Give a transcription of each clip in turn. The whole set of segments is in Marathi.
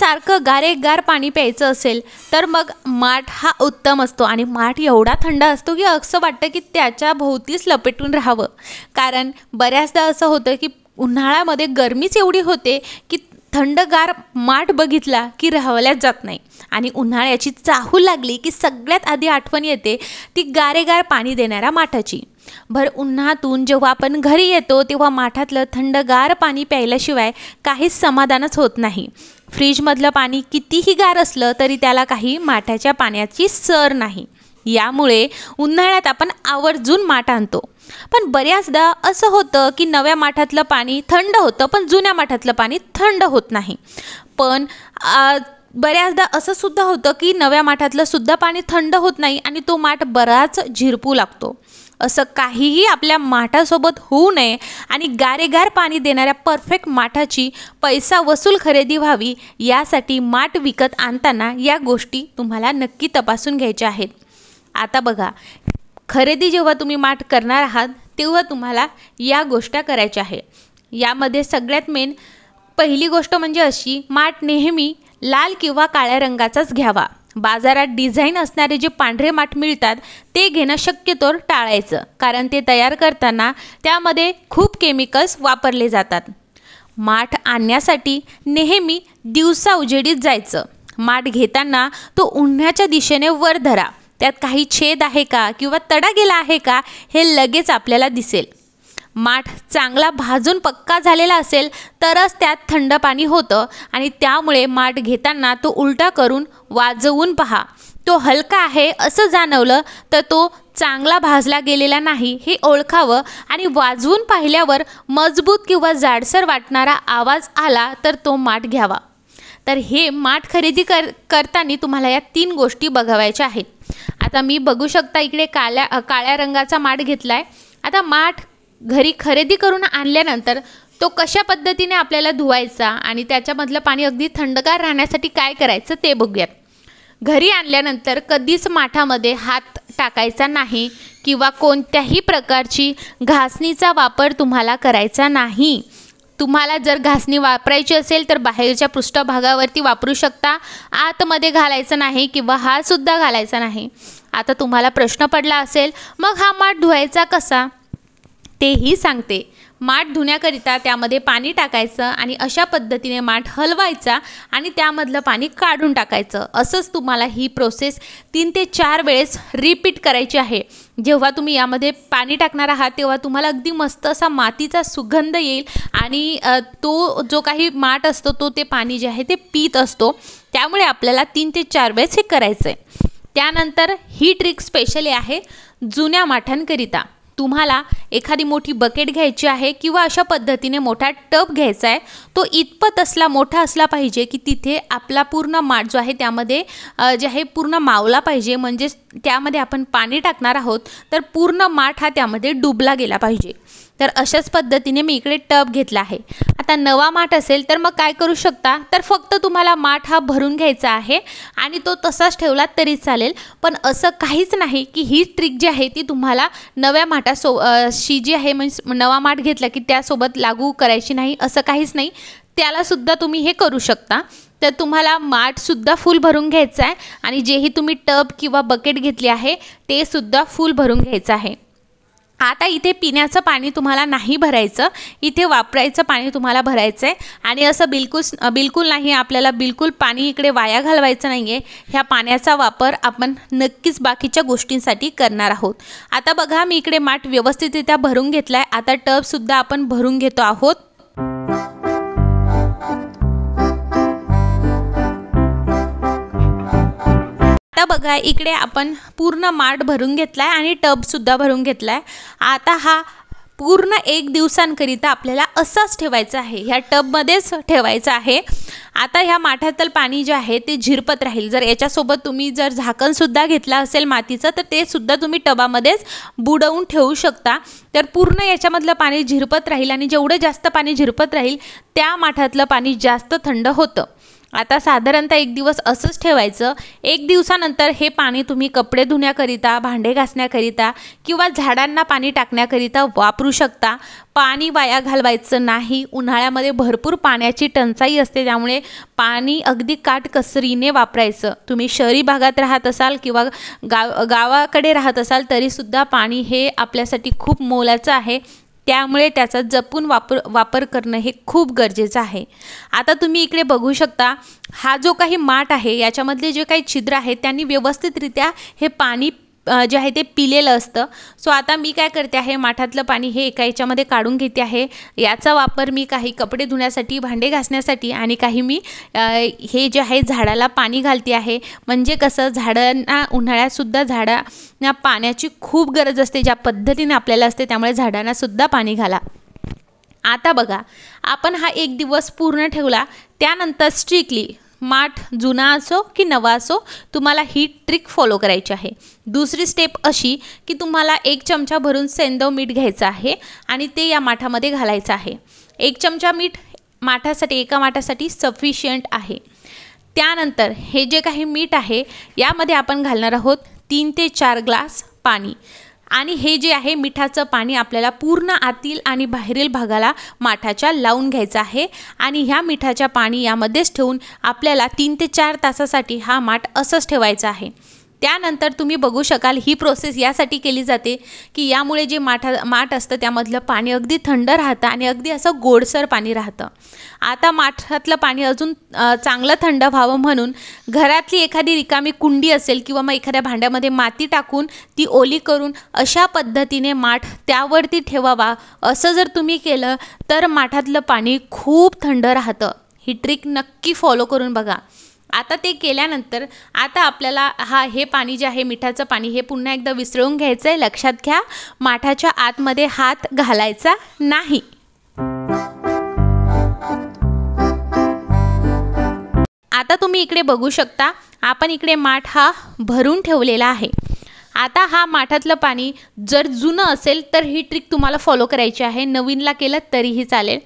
सारखं गारेगार पाणी प्यायचं असेल तर मग माठ हा उत्तम असतो आणि माठ एवढा थंड असतो की असं वाटतं की त्याच्या भोवतीच लपेटून राहावं। कारण बऱ्याचदा असं होतं की उन्हाळ्यामध्ये गरमीच एवढी होते की थंडगार माठ बघितला की राहवल्याच जात नाही आणि उन्हाळ्याची चाहूल लागली की सगळ्यात आधी आठवण येते ती गारेगार पाणी देणाऱ्या माठाची। भर उन्हातून जेव्हा आपण घरी येतो तेव्हा माठातलं थंडगार पाणी प्यायल्याशिवाय काहीच समाधानच होत नाही। फ्रीजमधलं पाणी कितीही गार असलं तरी त्याला काही माठाच्या पाण्याची सर नाही। यामुळे उन्हाळ्यात आपण आवर्जून माठ आणतो, पण बऱ्याचदा असं होतं की नव्या माठातलं पाणी थंड होतं पण जुन्या माठातलं पाणी थंड होत नाही। पण बऱ्याचदा असं सुद्धा होतं की नव्या माठातलं सुद्धा पाणी थंड होत नाही आणि तो माठ बराच झिरपू लागतो। असं काहीही आपल्या माठासोबत होऊ नये आणि गारेगार पाणी देणाऱ्या परफेक्ट माठाची पैसा वसूल खरेदी व्हावी यासाठी माठ विकत आणताना या गोष्टी तुम्हाला नक्की तपासून घ्यायच्या आहेत। आता बघा, खरेदी जेव्हा तुम्ही माठ करणार आहात तेव्हा तुम्हाला या गोष्टी करायच्या आहे। यामध्ये सगळ्यात मेन पहिली गोष्ट म्हणजे अशी, माठ नेहमी लाल किंवा काळ्या रंगाचाच घ्यावा। बाजारात डिझाईन असणारे जे पांढरे माठ मिळतात ते घेणं शक्यतोवर टाळायचं, कारण ते तयार करताना त्यामध्ये खूप केमिकल्स वापरले जातात। माठ आणण्यासाठी नेहमी दिवसा उजेडीत जायचं। माठ घेताना तो उन्हाच्या दिशेने वर धरा, त्यात काही छेद आहे का किंवा तडा गेला आहे का हे लगेच आपल्याला दिसेल। माठ चांगला भाजून पक्का झालेला असेल तरच त्यात थंड पाणी होतं आणि त्यामुळे माठ घेताना तो उलटा करून वाजवून पहा। तो हलका आहे असं जाणवलं तर तो चांगला भाजला गेलेला नाही हे ओळखावं आणि वाजवून पाहिल्यावर मजबूत किंवा जाडसर वाटणारा आवाज आला तर तो माठ घ्यावा। तर हे माठ खरेदी करताना तुम्हाला या 3 गोष्टी बघावायच्या आहेत। आता मी बघू शकता इकडे काळ्या रंगाचा माठ घेतलाय। आता माठ घरी खरेदी करून आणल्यानंतर तो कशा पद्धतीने आपल्याला धुवायचा आणि त्याच्यामधलं पाणी अगदी थंडगार राहण्यासाठी काय करायचं ते बघूयात। घरी आणल्यानंतर कधीच माठामध्ये हात टाकायचा नाही किंवा कोणत्याही प्रकारची घासणीचा वापर तुम्हाला करायचा नाही। तुम्हाला जर घासणी वापरायची असेल तर बाहेरच्या पृष्ठभागावरती वापरू शकता, आतमध्ये घालायचं नाही किंवा हात सुद्धा घालायचा नाही। आता तुम्हाला प्रश्न पडला असेल मग हा माठ धुवायचा कसा, तेही सांगते। माठ धुण्याकरिता त्यामध्ये पाणी टाकायचं आणि अशा पद्धतीने माठ हलवायचा आणि त्यामधलं पाणी काढून टाकायचं। असंच तुम्हाला ही प्रोसेस 3 ते 4 वेळेस रिपीट करायची आहे। जेव्हा तुम्ही यामध्ये पाणी टाकणार आहात तेव्हा तुम्हाला अगदी मस्त असा मातीचा सुगंध येईल आणि तो जो काही माठ असतो तो ते पाणी जे आहे ते पीत असतो। त्यामुळे आपल्याला 3 ते 4 वेळेस हे करायचं आहे। त्यानंतर ही ट्रिक स्पेशली आहे जुन्या माठांकरिता। तुम्हाला एखादी मोठी बकेट घ्यायची आहे किंवा अशा पद्धतीने मोठा टब घ्यायचा आहे। तो इतपत मोठा असला पाहिजे की तिथे आपला पूर्ण माठ जो आहे त्यामध्ये जे आहे पूर्ण मावला पाहिजे, म्हणजे त्यामध्ये आपण पाणी टाकणार आहोत तर पूर्ण माठ हा त्यामध्ये डुबला गेला पाहिजे। तर अशाच पद्धतीने मी इकडे टब घेतला आहे। आता नवा माठ असेल तर मग काय करू शकता, तर फक्त तुम्हाला माठ हा भरून घ्यायचा आहे आणि तो तसाच ठेवला तरी चालेल। पण असं काहीच नाही की ही ट्रिक जी आहे ती तुम्हाला नव्या माठाशी जी आहे म्हणजे नवा माठ घेतला की त्यासोबत लागू करायची नाही, असं काहीच नाही। त्याला सुद्धा तुम्ही हे करू शकता। तर तुम्हाला माठ सुद्धा फुल भरून घ्यायचा आहे आणि जेही तुम्ही टब किंवा बकेट घेतली आहे ते सुद्धा फुल भरून घ्यायचं आहे। आता इथे पिण्याचं पाणी तुम्हाला नाही भरायचं, इथे वापरायचं पाणी तुम्हाला भरायचं आहे आणि असं बिलकुल नाही, आपल्याला बिलकुल पाणी इकडे वाया घालवायचं नाही आहे। ह्या पाण्याचा वापर आपण नक्कीच बाकीच्या गोष्टींसाठी करणार आहोत। आता बघा मी इकडे माठ व्यवस्थितरित्या भरून घेतला आहे। आता टबसुद्धा आपण भरून घेतो आहोत। आता बघा इकडे आपण पूर्ण माठ भरून घेतलाय आणि टब सुद्धा भरून घेतलाय। आता हा पूर्ण 1 दिवसांकरिता आपल्याला असाच ठेवायचा आहे, ह्या टबमध्येच ठेवायचं आहे। आता ह्या माठातलं पाणी जे आहे ते झिरपत राहील। जर याच्यासोबत तुम्ही जर झाकण सुद्धा घेतला असेल मातीचं तर ते सुद्धा तुम्ही टबामध्येच बुडवून ठेवू शकता। तर पूर्ण याच्यामधलं पाणी झिरपत राहील आणि जेवढे जास्त पाणी झिरपत राहील त्या माठातलं पाणी जास्त थंड होतं। आता साधारणतः 1 दिवस असंच ठेवायचं। 1 दिवसानंतर हे पाणी तुम्ही कपडे धुण्याकरिता, भांडे घासण्याकरिता किंवा झाडांना पाणी टाकण्याकरिता वापरू शकता। पाणी वाया घालवायचं नाही। उन्हाळ्यामध्ये भरपूर पाण्याची टंचाई असते, त्यामुळे पाणी अगदी काटकसरीने वापरायचं। तुम्ही शहरी भागात राहत असाल किंवा गावाकडे राहत असाल तरीसुद्धा पाणी हे आपल्यासाठी खूप मोलाचं आहे, त्यामुळे त्याचा जपून वापर करणं हे खूप गरजेचं आहे। आता तुम्ही इकडे बघू शकता, हा जो काही माठ आहे याच्यामधले जे काही छिद्र आहेत त्यांनी व्यवस्थितरित्या हे पाणी जे आहे ते पिलेलं असतं। सो आता मी काय करते आहे, माठातलं पाणी हे एका याच्यामध्ये काढून घेते आहे। याचा वापर मी काही कपडे धुण्यासाठी, भांडे घासण्यासाठी आणि काही मी हे जे आहे झाडाला पाणी घालते आहे। म्हणजे कसं, झाडांना उन्हाळ्यातसुद्धा झाडांना पाण्याची खूप गरज असते, ज्या पद्धतीने आपल्याला असते, त्यामुळे झाडांना सुद्धा पाणी घाला। आता बघा, आपण हा 1 दिवस पूर्ण ठेवला, त्यानंतर स्ट्रिक्टली माठ जुना असो की नवा असो तुम्हाला ही ट्रिक फॉलो करायची आहे। दुसरी स्टेप अशी की तुम्हाला 1 चमचा भरून सेंधव मीठ घ्यायचं आहे आणि ते या माठामध्ये घालायचं आहे। 1 चमचा मीठ माठासाठी, एका माठासाठी सफिशियंट आहे। त्यानंतर हे जे काही मीठ आहे यामध्ये आपण घालणार आहोत 3 ते 4 ग्लास पाणी आणि हे जे आहे मिठाचं पाणी आपल्याला पूर्ण आतील आणि बाहेरील भागाला माठाच्या लावून घ्यायचं आहे आणि ह्या मिठाच्या पाणी यामध्येच ठेवून आपल्याला 3 ते 4 तासासाठी हा माठ असंच ठेवायचा आहे। त्यानंतर तुम्ही बघू शकाल, ही प्रोसेस यासाठी केली जाते की यामुळे जे माठ असतं त्यामधलं पाणी अगदी थंड राहतं आणि अगदी असं गोडसर पाणी राहतं। आता माठातलं पाणी अजून चांगलं थंड व्हावं म्हणून घरातली एखादी रिकामी कुंडी असेल किंवा मग एखाद्या भांड्यामध्ये माती टाकून ती ओली करून अशा पद्धतीने माठ त्यावरती ठेवावा। असं जर तुम्ही केलं तर माठातलं पाणी खूप थंड राहतं। ही ट्रिक नक्की फॉलो करून बघा। आता ते केल्यानंतर आता आपल्याला हे पाणी जे आहे मिठाचं पाणी हे पुन्हा एकदा विसळून घ्यायचं आहे। लक्षात घ्या, माठाच्या आतमध्ये हात घालायचा नाही। आता तुम्ही इकडे बघू शकता, आपण इकडे माठ हा भरून ठेवलेला आहे। आता हा माठातलं पाणी जर जुनं असेल तर ही ट्रिक तुम्हाला फॉलो करायची आहे, नवीनला केलं तरीही चालेल।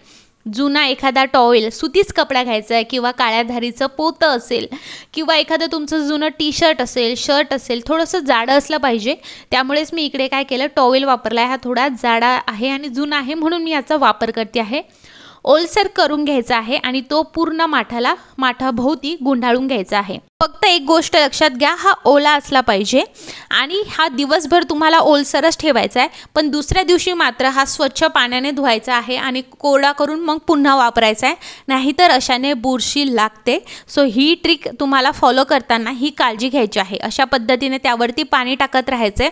जुना एखादा टॉवेल, सुतीच कपडा घ्यायचा आहे किंवा काळ्या धारीचं पोतं असेल किंवा एखादं तुमचं जुनं टी-शर्ट असेल, शर्ट असेल, थोडंसं जाडं असलं पाहिजे, त्यामुळेच मी इकडे काय केलं, टॉवेल वापरला आहे। हा थोडा जाडा आहे आणि जुना आहे म्हणून मी याचा वापर करते आहे। ओलसर करून घ्यायचा आहे आणि तो पूर्ण माठाभोवती गुंडाळून घ्यायचा आहे। फक्त एक गोष्ट लक्षात घ्या, हा ओला असला पाहिजे आणि हा दिवसभर तुम्हाला ओलसरच ठेवायचा आहे, पण दुसऱ्या दिवशी मात्र हा स्वच्छ पाण्याने धुवायचा आहे आणि कोरडा करून मग पुन्हा वापरायचा आहे, नाहीतर अशाने बुरशी लागते। सो ही ट्रिक तुम्हाला फॉलो करताना ही काळजी घ्यायची आहे। अशा पद्धतीने त्यावरती पाणी टाकत राहायचं आहे।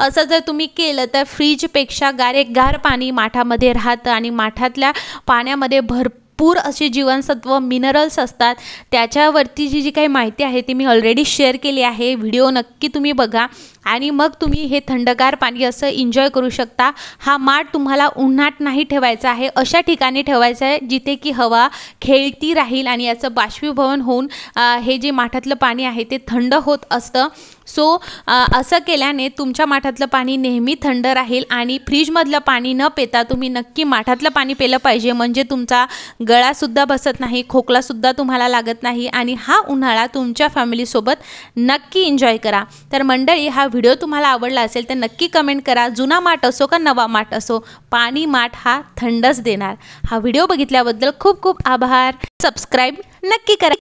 असं जर तुम्ही केलं तर फ्रीजपेक्षा गार पाणी माठामध्ये राहतं आणि माठातल्या पाण्यामध्ये भरपूर असे जीवनसत्व, मिनरल्स असतात। त्याच्यावरती जी काही माहिती आहे ती मी ऑलरेडी शेअर केली आहे। व्हिडिओ नक्की तुम्ही बघा आणि मग तुम्ही हे थंडगार पाणी असं एन्जॉय करू शकता। हा माठ तुम्हाला उन्हात नाही ठेवायचा आहे, अशा ठिकाणी ठेवायचं आहे जिथे की हवा खेळती राहील आणि याचं बाष्पीभवन होऊन हे जे माठातलं पाणी आहे ते थंड होत असतं। सो असं केल्याने तुमच्या माठातलं पाणी नेहमी थंड राहील आणि फ्रीजमधलं पाणी न पिता तुम्ही नक्की माठातलं पाणी पिलं पाहिजे, म्हणजे तुमचा गळासुद्धा बसत नाही, खोकलासुद्धा तुम्हाला लागत नाही आणि हा उन्हाळा तुमच्या फॅमिलीसोबत नक्की एन्जॉय करा। तर मंडळी, हा व्हिडिओ तुम्हाला आवडला असेल तर नक्की कमेंट करा। जुना माठ असो का नवा माठ असो, पाणी माठ हा थंडच देणार। हा व्हिडिओ बघितल्याबद्दल खूप खूप आभार। सबस्क्राईब नक्की करा।